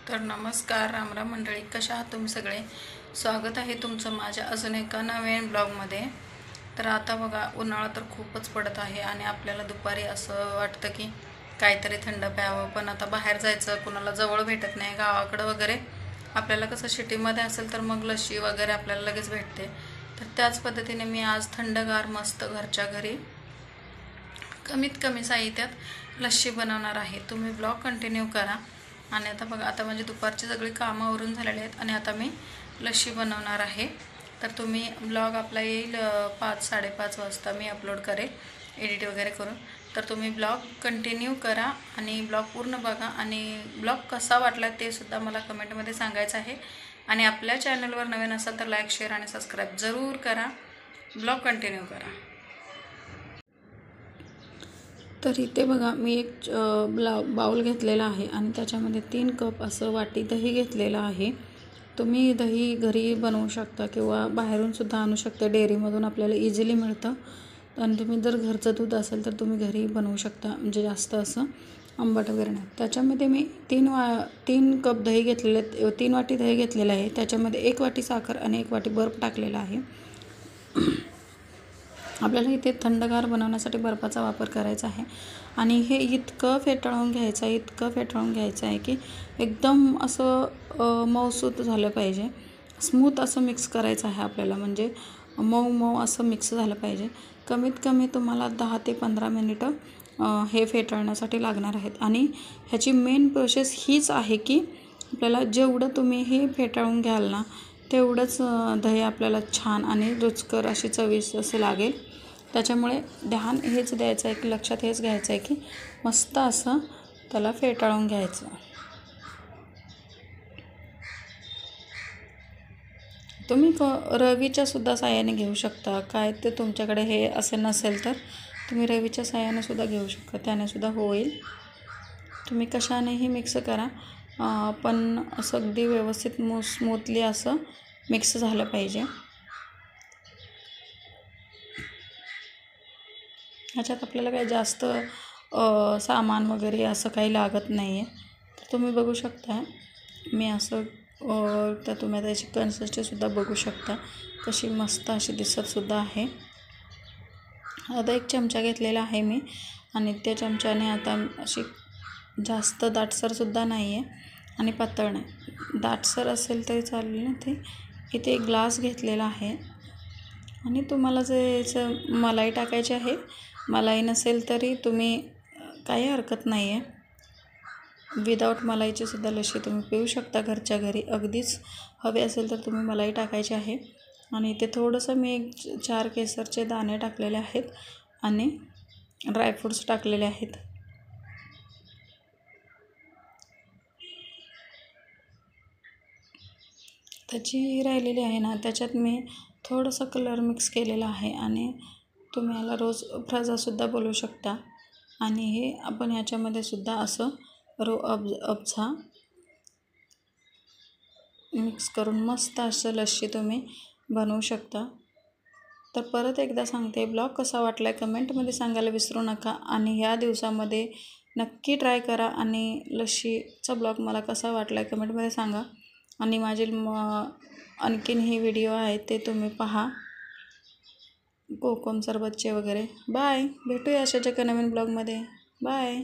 तर नमस्कार रामराम मंडळी, कशा आहात तुम्ही सगळे? स्वागत आहे तुमचं माझ्या अजून एका नवीन ब्लॉगमध्ये. तर आता बघा, उन्हाळा तर खूपच पडत आहे आणि आपल्याला दुपारी असं वाटतं की काहीतरी थंड प्यावं, पण आता बाहेर जायचं कुणाला जवळ भेटत नाही. गावाकडं वगैरे आपल्याला कसं सिटीमध्ये असेल तर मग लस्सी वगैरे आपल्याला लगेच भेटते. तर त्याच पद्धतीने मी आज थंडगार मस्त घरच्या घरी कमीत कमी साहित्यात लस्सी बनवणार आहे. तुम्ही ब्लॉग कंटिन्यू करा. आणि आता बघा, आता म्हणजे दुपारची सगळी कामावरून झालेली आहेत आणि आता मी लस्सी बनवणार आहे. तर तुम्ही ब्लॉग आपला येईल 5-5:30 वाजता मी अपलोड करेल एडिट वगैरे करून. तर तुम्ही ब्लॉग कंटिन्यू करा आणि ब्लॉग पूर्ण बघा आणि ब्लॉग कसा वाटला ते सुद्धा मला कमेंटमध्ये सांगायचं आहे. आणि आपल्या चॅनलवर नवीन असाल तर लाईक, शेअर आणि सबस्क्राईब जरूर करा. ब्लॉग कंटिन्यू करा. तर इथे बघा, मी एक बाउल घेतलेला आहे आणि त्याच्यामध्ये 3 कप असं वाटी दही घेतलेलं आहे. तुम्ही दही घरी बनवू शकता किंवा बाहेरूनसुद्धा आणू शकता. डेअरीमधून आपल्याला इझिली मिळतं. आणि तुम्ही जर घरचं दूध असेल तर तुम्ही घरी बनवू शकता, म्हणजे जास्त असं आंबट वगैरे नाही. त्याच्यामध्ये मी 3 कप दही घेतलेले आहेत, 3 वाटी दही घेतलेलं आहे. त्याच्यामध्ये 1 वाटी साखर आणि 1 वाटी बर्फ टाकलेला आहे. आपल्याला इथे थंडगार बनवण्यासाठी बर्फाचा वापर करायचा आहे. आणि हे इतकं फेटाळून घ्यायचं आहे की एकदम असं मऊसूत झालं पाहिजे. स्मूथ असं मिक्स करायचं आहे आपल्याला, म्हणजे मऊ असं मिक्स झालं पाहिजे. कमीत कमी तुम्हाला 10 ते 15 मिनिटं हे फेटाळण्यासाठी लागणार आहेत. आणि ह्याची मेन प्रोसेस हीच आहे की आपल्याला जेवढं तुम्ही हे फेटाळून घ्याल ना, तेवढंच दही आपल्याला छान आणि रुचकर अशी चविष्ट असं लागेल. त्याच्यामुळे ध्यान हेच द्यायचं आहे की लक्षात हेच घ्यायचं आहे की मस्त असं त्याला फेटाळून घ्यायचं. तुम्ही रवीच्या सुद्धा साहाय्याने घेऊ शकता. काय ते तुमच्याकडे हे असे नसेल तर तुम्ही रवीच्या साहाय्याने सुद्धा घेऊ शकता, त्याने सुद्धा होईल. तुम्ही कशानेही मिक्स करा, पण असं अगदी व्यवस्थित स्मूथली असं मिक्स झालं पाहिजे. ह्याच्यात आपल्याला काही जास्त सामान वगैरे असं काही लागत नाही आहे. तर तुम्ही बघू शकता, मी असं तर तुम्ही त्याची कन्सिस्टन्सीसुद्धा बघू शकता कशी मस्त अशी दिसतसुद्धा आहे. आता 1 चमचा घेतलेला आहे मी आणि त्या चमच्याने आता अशी जास्त दाटसरसुद्धा नाही आहे आणि पातळ नाही. दाटसर असेल तरी चालेल ना ते. इथे 1 ग्लास घेतलेला आहे आणि तुम्हाला जर मलाई टाकायची आहे, मलाई नसेल तरी तुम्ही काही हरकत नाही आहे. विदाऊट मलाईची सुद्धा लस्सी तुम्ही पिऊ शकता घरच्या घरी. अगदीच हवे असेल तर तुम्ही मलाई टाकायची आहे. आणि इथे थोडंसं मी 4 केसरचे दाणे टाकलेले आहेत आणि ड्रायफ्रूट्स टाकलेले आहेत. त्याची राहिलेली आहे ना, त्याच्यात मी थोडंसं कलर मिक्स केलेला आहे आणि तुम्ही ह्याला रोज फ्राजासुद्धा बोलू शकता. आणि हे आपण ह्याच्यामध्ये सुद्धा असं अब्झा मिक्स करून मस्त असं लस्सी तुम्ही बनवू शकता. तर परत एकदा सांगते, ब्लॉग कसा वाटला कमेंटमध्ये सांगायला विसरू नका. आणि ह्या दिवसामध्ये नक्की ट्राय करा आणि लस्सीचा ब्लॉग मला कसा वाटला कमेंटमध्ये सांगा. आणि माझे आणखीनही व्हिडिओ आहेत ते तुम्ही पहा, कोकम सरबतचे वगैरे. बाय, भेटूया अशाच एका नवीन ब्लॉगमध्ये. बाय.